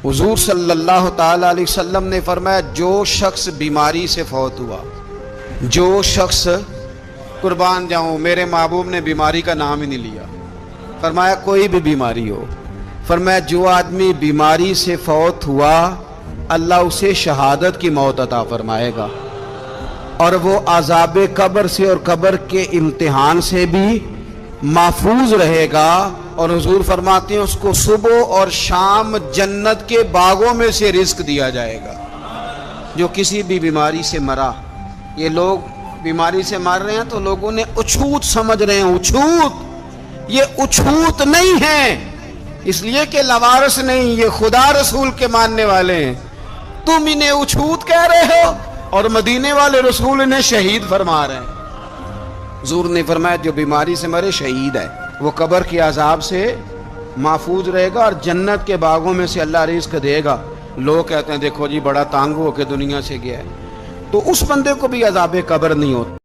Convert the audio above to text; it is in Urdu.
حضور صلی اللہ تعالی علیہ وسلم نے فرمایا جو شخص بیماری سے فوت ہوا، جو شخص، قربان جاؤں میرے محبوب نے بیماری کا نام ہی نہیں لیا، فرمایا کوئی بھی بیماری ہو، فرمایا جو آدمی بیماری سے فوت ہوا اللہ اسے شہادت کی موت عطا فرمائے گا، اور وہ عذاب قبر سے اور قبر کے امتحان سے بھی محفوظ رہے گا، اور حضور فرماتے ہیں اس کو صبح اور شام جنت کے باغوں میں سے رزق دیا جائے گا۔ جو کسی بھی بیماری سے مرا، یہ لوگ بیماری سے مر رہے ہیں تو لوگوں نے اچھوت سمجھ رہے ہیں، اچھوت، یہ اچھوت نہیں ہے، اس لیے کہ لوارث نہیں، یہ خدا رسول کے ماننے والے ہیں، تم انہیں اچھوت کہہ رہے ہو، اور مدینے والے رسول انہیں شہید فرما رہے ہیں۔ حضور نے فرمایا جو بیماری سے مرے شہید ہے، وہ قبر کے عذاب سے محفوظ رہے گا اور جنت کے باغوں میں سے اللہ رزق دے گا۔ لوگ کہتے ہیں دیکھو جی بڑا تانگ ہو کے دنیا سے گیا ہے، تو اس بندے کو بھی عذاب قبر نہیں ہوتا۔